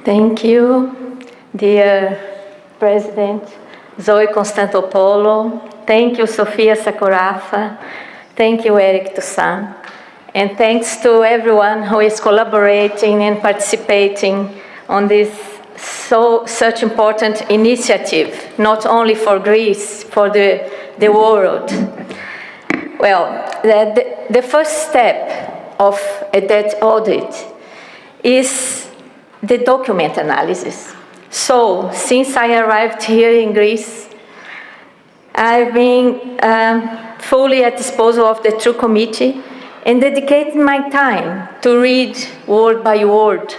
Thank you, dear President Zoe Constantopoulos. Thank you, Sofia Sakorafa. Thank you, Eric Toussaint. And thanks to everyone who is collaborating and participating on this such important initiative, not only for Greece, for the world. Well, the first step of a debt audit is the document analysis. So, since I arrived here in Greece, I've been fully at disposal of the True Committee and dedicated my time to read word by word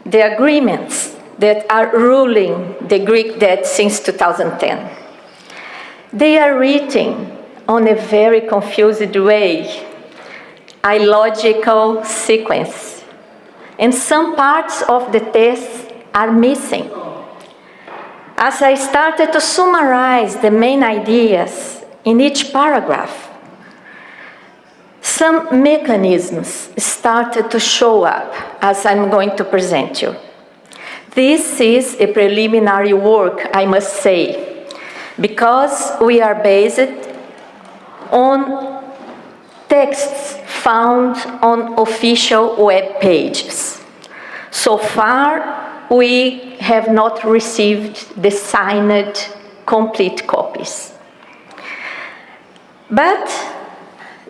the agreements that are ruling the Greek debt since 2010. They are written on a very confused way, illogical sequence, and some parts of the text are missing. As I started to summarize the main ideas in each paragraph, some mechanisms started to show up, as I'm going to present you. This is a preliminary work, I must say, because we are based on texts found on official web pages. So far, we have not received the signed complete copies. But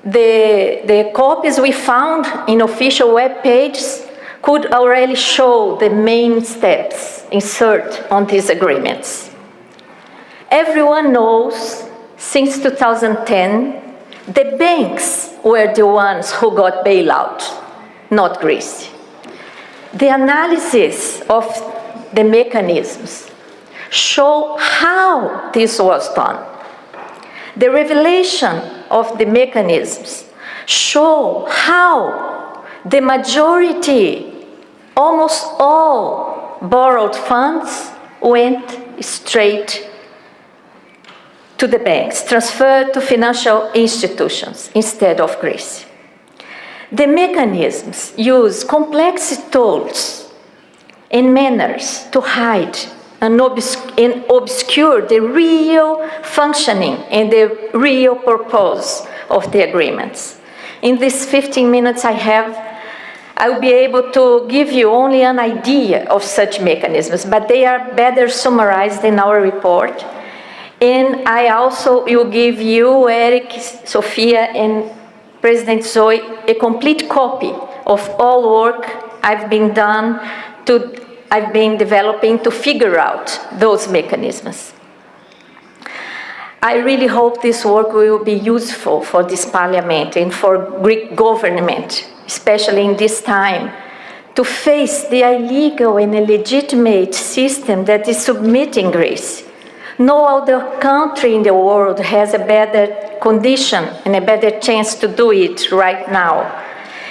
the copies we found in official web pages could already show the main steps inserted on these agreements. Everyone knows, since 2010, the banks were the ones who got bailout, not Greece. The analysis of the mechanisms show how this was done. The revelation of the mechanisms show how the majority, almost all borrowed funds went straight to the banks, transferred to financial institutions instead of Greece. The mechanisms use complex tools and manners to hide and obscure the real functioning and the real purpose of the agreements. In these 15 minutes I have, I will be able to give you only an idea of such mechanisms, but they are better summarized in our report. And I also will give you, Eric, Sophia, and President Zoe, a complete copy of all work I've been developing to figure out those mechanisms. I really hope this work will be useful for this Parliament and for Greek government, especially in this time, to face the illegal and illegitimate system that is submitting Greece. No other country in the world has a better condition and a better chance to do it right now.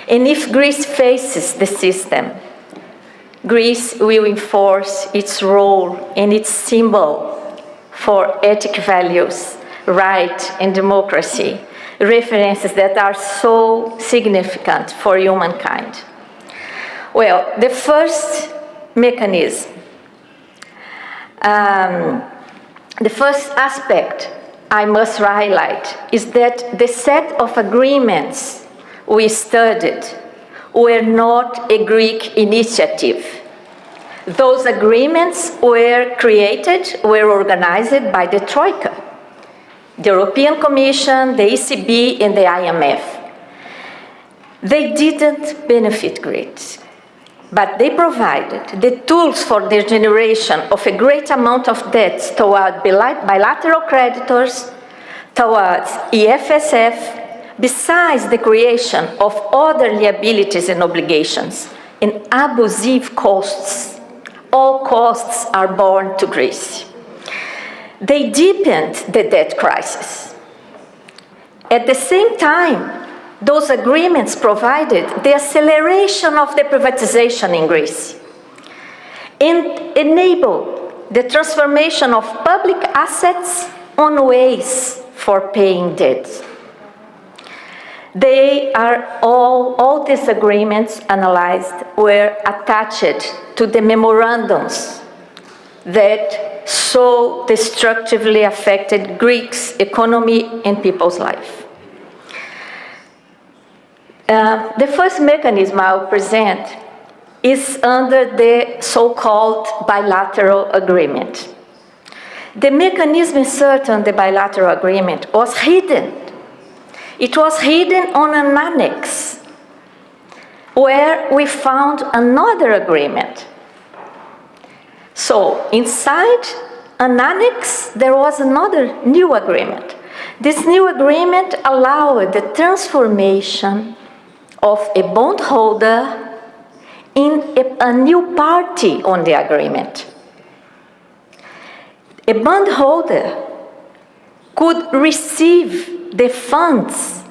And if Greece faces the system, Greece will enforce its role and its symbol for ethic values, right, and democracy, references that are so significant for humankind. Well, the first mechanism, the first aspect I must highlight is that the set of agreements we studied were not a Greek initiative. Those agreements were organized by the Troika, the European Commission, the ECB, and the IMF. They didn't benefit Greece, but they provided the tools for the generation of a great amount of debts toward bilateral creditors, towards EFSF, besides the creation of other liabilities and obligations, and abusive costs. All costs are borne to Greece. They deepened the debt crisis. At the same time, those agreements provided the acceleration of the privatization in Greece and enabled the transformation of public assets on ways for paying debts. All these agreements analyzed were attached to the memorandums that so destructively affected Greeks' economy and people's life. The first mechanism I'll present is under the so-called bilateral agreement. The mechanism inserted on the bilateral agreement was hidden. It was hidden on an annex where we found another agreement. So inside an annex, there was another new agreement. This new agreement allowed the transformation of a bondholder in a new party on the agreement. A bondholder could receive the funds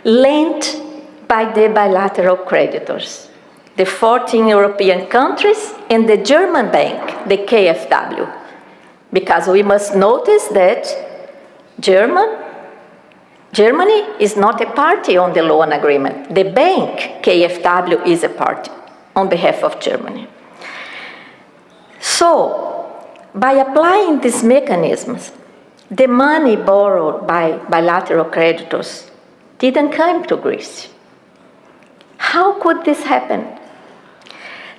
lent by the bilateral creditors, the 14 European countries and the German bank, the KfW. Because we must notice that Germany is not a party on the loan agreement. The bank, KfW, is a party on behalf of Germany. So, by applying these mechanisms, the money borrowed by bilateral creditors didn't come to Greece. How could this happen?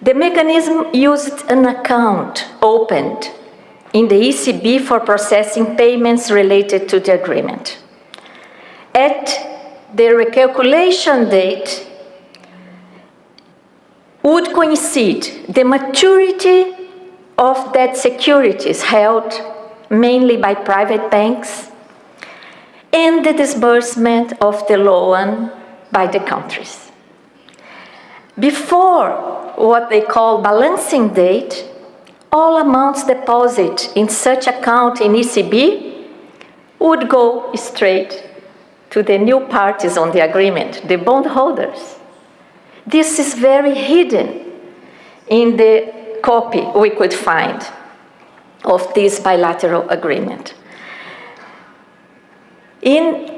The mechanism used an account opened in the ECB for processing payments related to the agreement. At the recalculation date would coincide the maturity of debt securities held mainly by private banks, and the disbursement of the loan by the countries. Before what they call balancing date, all amounts deposited in such account in ECB would go straight to the new parties on the agreement, the bondholders. This is very hidden in the copy we could find of this bilateral agreement.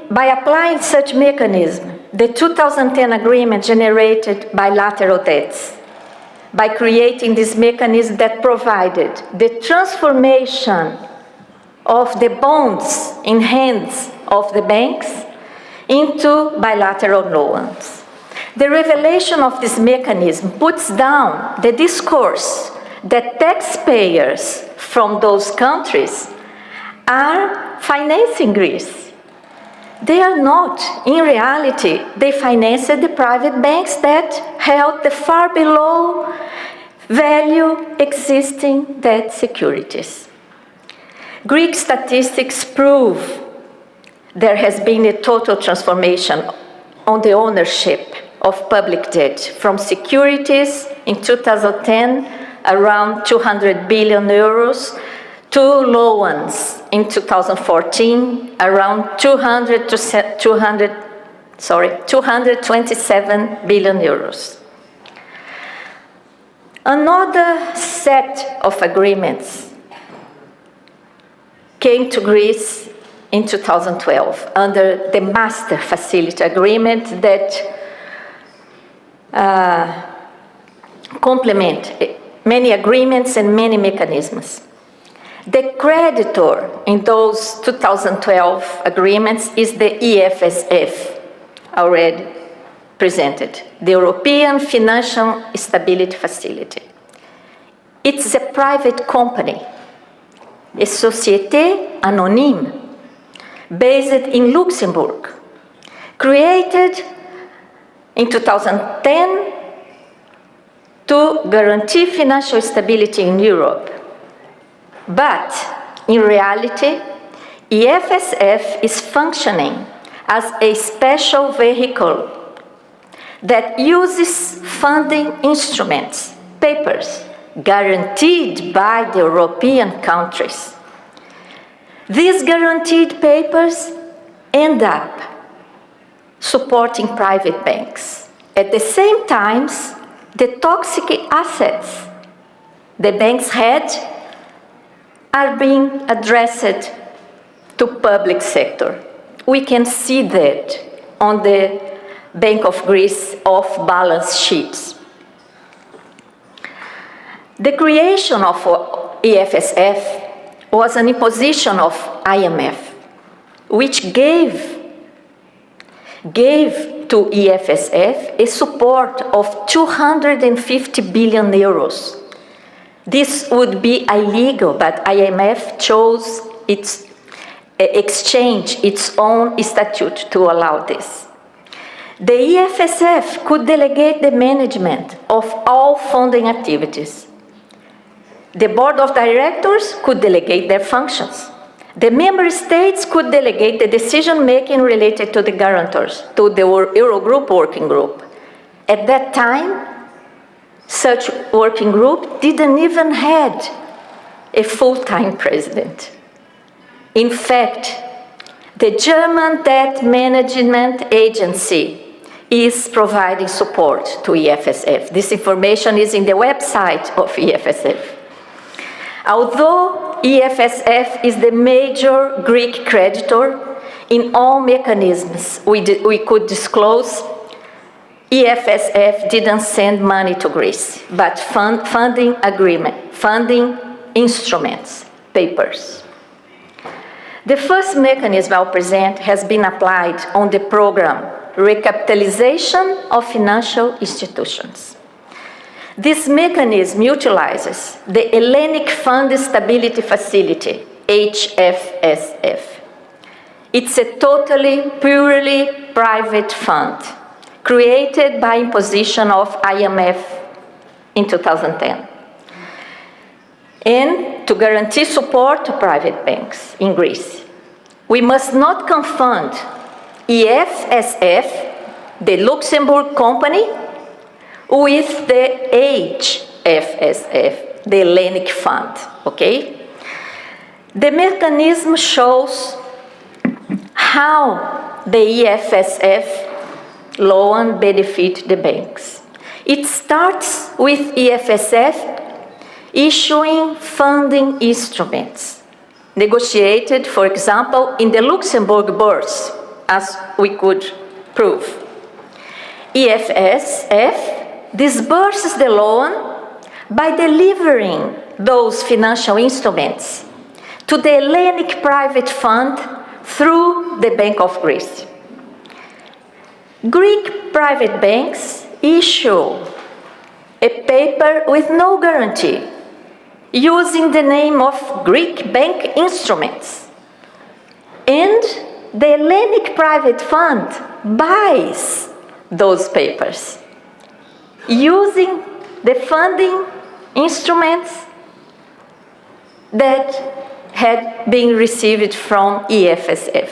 By applying such mechanism, the 2010 agreement generated bilateral debts by creating this mechanism that provided the transformation of the bonds in hands of the banks into bilateral loans. The revelation of this mechanism puts down the discourse that taxpayers from those countries are financing Greece. They are not. In reality, they financed the private banks that held the far below value existing debt securities. Greek statistics prove there has been a total transformation on the ownership of public debt from securities in 2010, around 200 billion euros, to loans in 2014, around 227 billion euros. Another set of agreements came to Greece in 2012 under the Master Facility Agreement that complement many agreements and many mechanisms. The creditor in those 2012 agreements is the EFSF, already presented, the European Financial Stability Facility. It's a private company, a Société Anonyme, based in Luxembourg, created in 2010 to guarantee financial stability in Europe. But in reality, EFSF is functioning as a special vehicle that uses funding instruments, papers, guaranteed by the European countries. These guaranteed papers end up supporting private banks. At the same time, the toxic assets the banks had are being addressed to public sector. We can see that on the Bank of Greece off-balance sheets. The creation of EFSF was an imposition of IMF, which gave to EFSF a support of 250 billion euros. This would be illegal, but IMF chose exchange its own statute to allow this. The EFSF could delegate the management of all funding activities. The board of directors could delegate their functions. The member states could delegate the decision-making related to the guarantors to the Eurogroup working group. At that time, such working group didn't even have a full-time president. In fact, the German Debt Management Agency is providing support to EFSF. This information is in the website of EFSF. Although EFSF is the major Greek creditor in all mechanisms we could disclose, EFSF didn't send money to Greece, but funding instruments, papers. The first mechanism I'll present has been applied on the program Recapitalization of Financial Institutions. This mechanism utilizes the Hellenic Fund Stability Facility, HFSF. It's a totally, purely private fund created by imposition of IMF in 2010. And to guarantee support to private banks in Greece. We must not confound EFSF, the Luxembourg company, with the HFSF, the Hellenic Fund, okay? The mechanism shows how the EFSF loan benefit the banks. It starts with EFSF issuing funding instruments, negotiated, for example, in the Luxembourg bourse, as we could prove. EFSF disburses the loan by delivering those financial instruments to the Hellenic Private Fund through the Bank of Greece. Greek private banks issue a paper with no guarantee, using the name of Greek bank instruments. And the Hellenic Private Fund buys those papers, using the funding instruments that had been received from EFSF.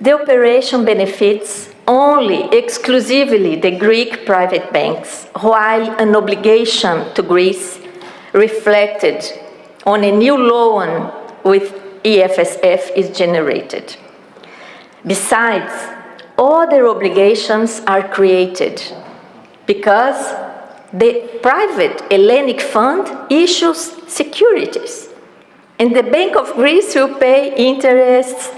The operation benefits only exclusively the Greek private banks, while an obligation to Greece reflected on a new loan with EFSF is generated. Besides, other obligations are created because the private Hellenic Fund issues securities, and the Bank of Greece will pay interests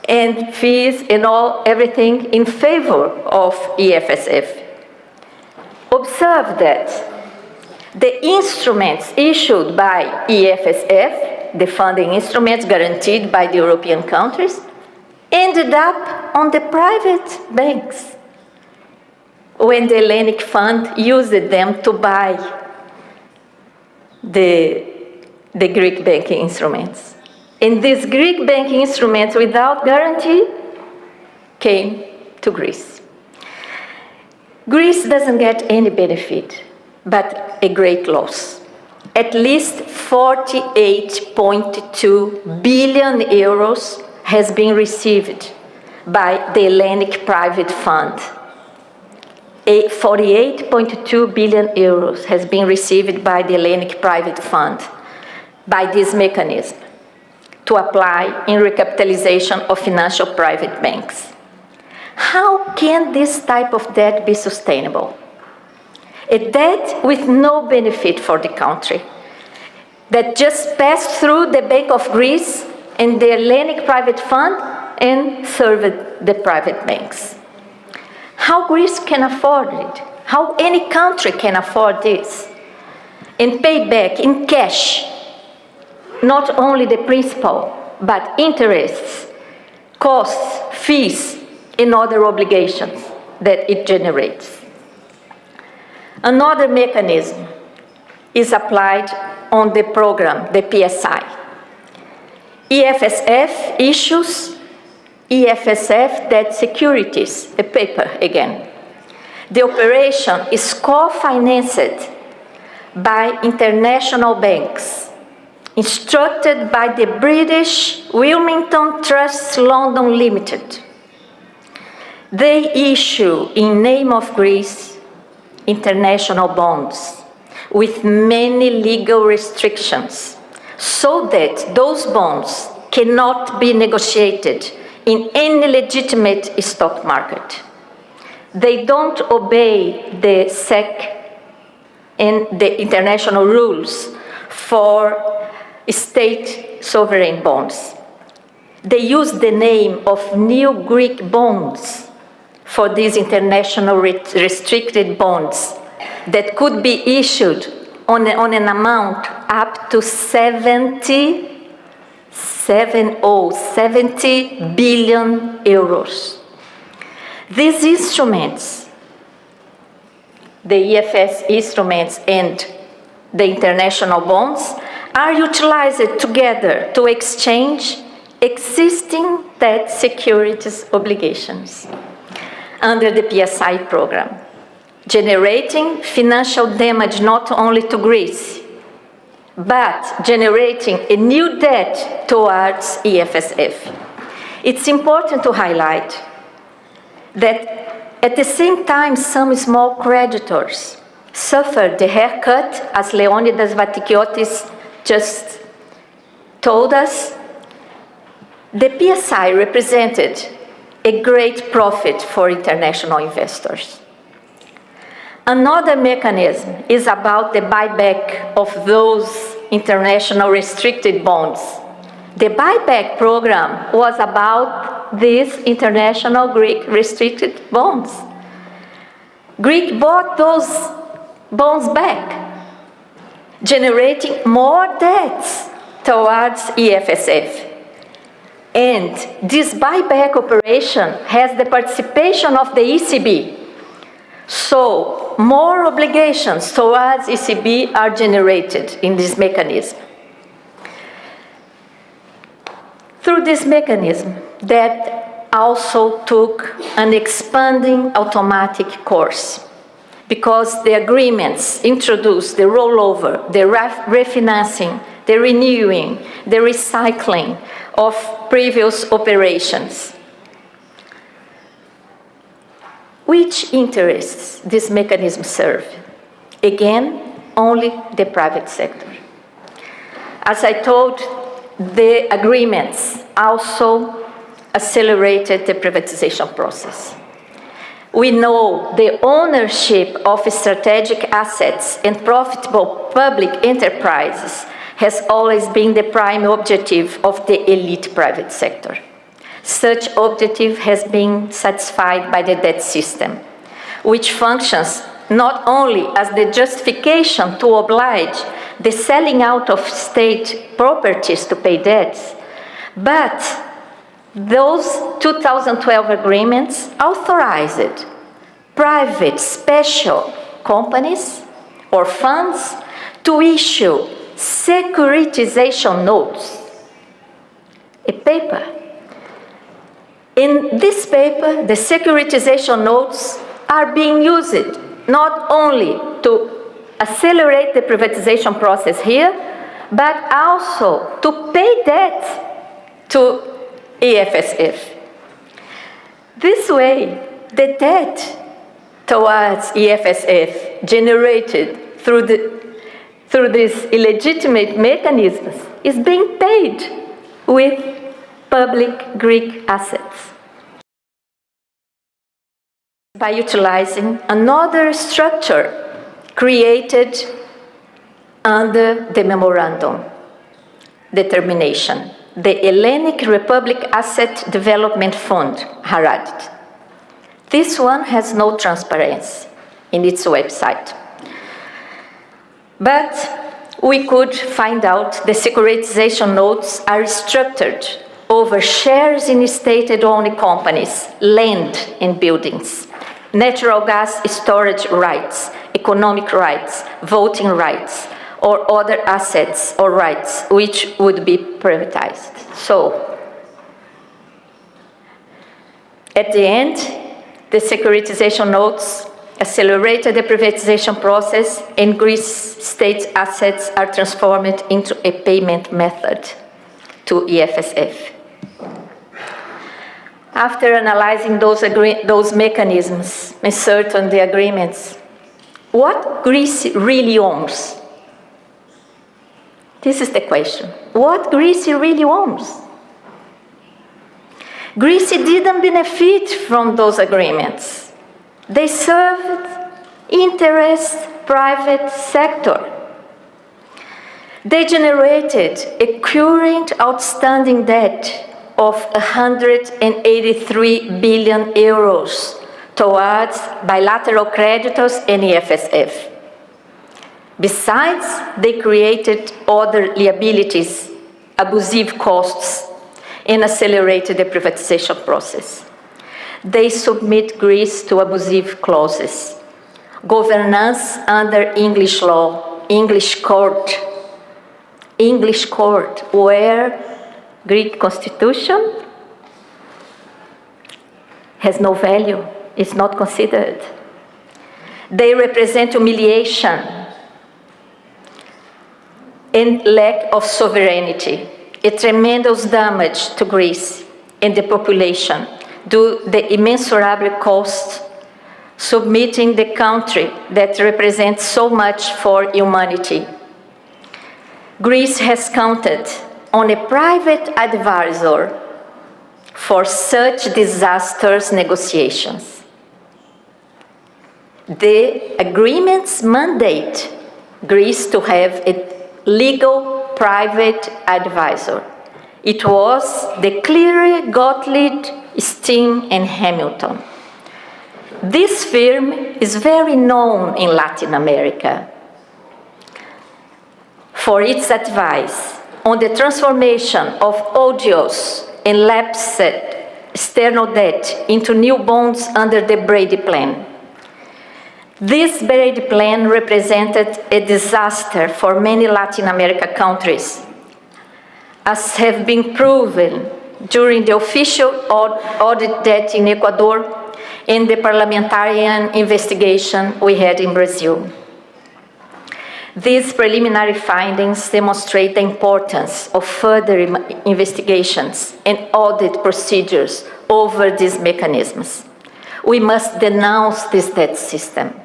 and fees and everything in favor of EFSF. Observe that the instruments issued by EFSF, the funding instruments guaranteed by the European countries, ended up on the private banks when the Hellenic Fund used them to buy the Greek banking instruments. And these Greek banking instruments without guarantee came to Greece. Greece doesn't get any benefit, but a great loss. At least 48.2 billion euros has been received by the Hellenic Private Fund. 48.2 billion euros has been received by the Hellenic Private Fund by this mechanism to apply in recapitalization of financial private banks. How can this type of debt be sustainable? A debt with no benefit for the country, that just passed through the Bank of Greece and the Hellenic Private Fund and served the private banks. How Greece can afford it? How any country can afford this? And pay back in cash, not only the principal, but interests, costs, fees, and other obligations that it generates. Another mechanism is applied on the program, the PSI. EFSF issues EFSF debt securities, a paper again. The operation is co-financed by international banks, instructed by the British Wilmington Trust London Limited. They issue, in name of Greece, international bonds with many legal restrictions, so that those bonds cannot be negotiated in any legitimate stock market. They don't obey the SEC and the international rules for state sovereign bonds. They use the name of new Greek bonds for these international restricted bonds that could be issued on an amount up to 70 billion euros. These instruments, the EFS instruments and the international bonds, are utilized together to exchange existing debt securities obligations under the PSI program, generating financial damage not only to Greece, but generating a new debt towards EFSF. It's important to highlight that at the same time some small creditors suffered the haircut, as Leonidas Vatikiotis just told us. The PSI represented a great profit for international investors. Another mechanism is about the buyback of those international restricted bonds. The buyback program was about these international Greek restricted bonds. Greece bought those bonds back, generating more debts towards EFSF. And this buyback operation has the participation of the ECB. So more obligations towards ECB are generated in this mechanism. Through this mechanism, that also took an expanding automatic course, because the agreements introduced the rollover, the refinancing, the renewing, the recycling of previous operations. Which interests this mechanism serve? Again, only the private sector. As I told, the agreements also accelerated the privatization process. We know the ownership of strategic assets and profitable public enterprises has always been the prime objective of the elite private sector. Such objective has been satisfied by the debt system, which functions not only as the justification to oblige the selling out of state properties to pay debts, but those 2012 agreements authorized private special companies or funds to issue securitization notes, a paper. In this paper, the securitization notes are being used not only to accelerate the privatization process here, but also to pay debt to EFSF. This way, the debt towards EFSF generated through these illegitimate mechanisms is being paid with public Greek assets. By utilizing another structure created under the memorandum determination, the Hellenic Republic Asset Development Fund, HARAD. This one has no transparency in its website. But we could find out the securitization notes are structured over shares in state-owned companies, land and buildings, natural gas storage rights, economic rights, voting rights, or other assets or rights which would be privatized. So, at the end, the securitization notes accelerated the privatization process, and Greece state assets are transformed into a payment method to EFSF. After analyzing those mechanisms and certain the agreements, what Greece really owns? This is the question. What Greece really owns? Greece didn't benefit from those agreements. They served private sector. They generated a current outstanding debt of 183 billion euros towards bilateral creditors and EFSF. Besides, they created other liabilities, abusive costs, and accelerated the privatization process. They submit Greece to abusive clauses, governance under English law, English court, where Greek constitution has no value, is not considered. They represent humiliation and lack of sovereignty, a tremendous damage to Greece and the population due to the immeasurable cost submitting the country that represents so much for humanity. Greece has counted on a private advisor for such disastrous negotiations. The agreements mandate Greece to have a legal private advisor. It was the Cleary, Gottlieb, Steen, and Hamilton. This firm is very known in Latin America for its advice on the transformation of odious and lapsed external debt into new bonds under the Brady Plan. This Brady Plan represented a disaster for many Latin American countries, as have been proven during the official audit debt in Ecuador and the parliamentarian investigation we had in Brazil. These preliminary findings demonstrate the importance of further investigations and audit procedures over these mechanisms. We must denounce this debt system.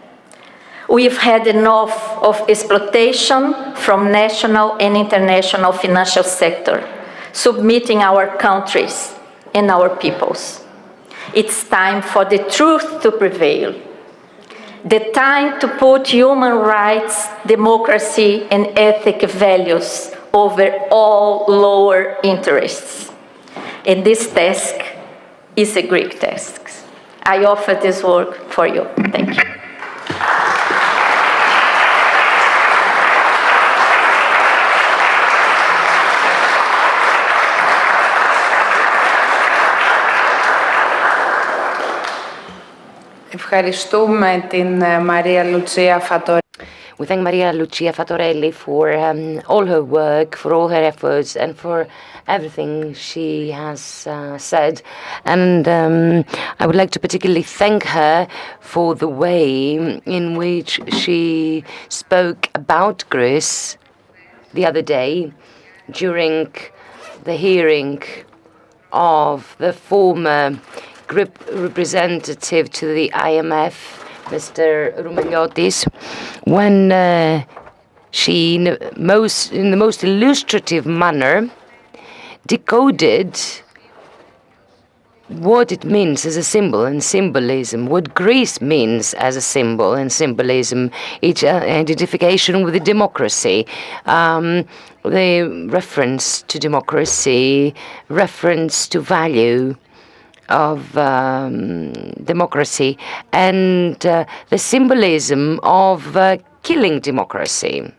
We've had enough of exploitation from national and international financial sector, submitting our countries and our peoples. It's time for the truth to prevail. The time to put human rights, democracy, and ethic values over all lower interests. And this task is a Greek task. I offer this work for you. Thank you. Ευχαριστούμε την Maria Lucia Fattorelli. We thank Maria Lucia Fattorelli for all her work, for all her efforts, and for everything she has said. And I would like to particularly thank her for the way in which she spoke about Greece the other day during the hearing of the former representative to the IMF, Mr. Roumeliotis, when she, in the most illustrative manner, decoded what it means as a symbol and symbolism, what Greece means as a symbol and symbolism, its identification with the democracy, the reference to democracy, reference to value of democracy, and the symbolism of killing democracy.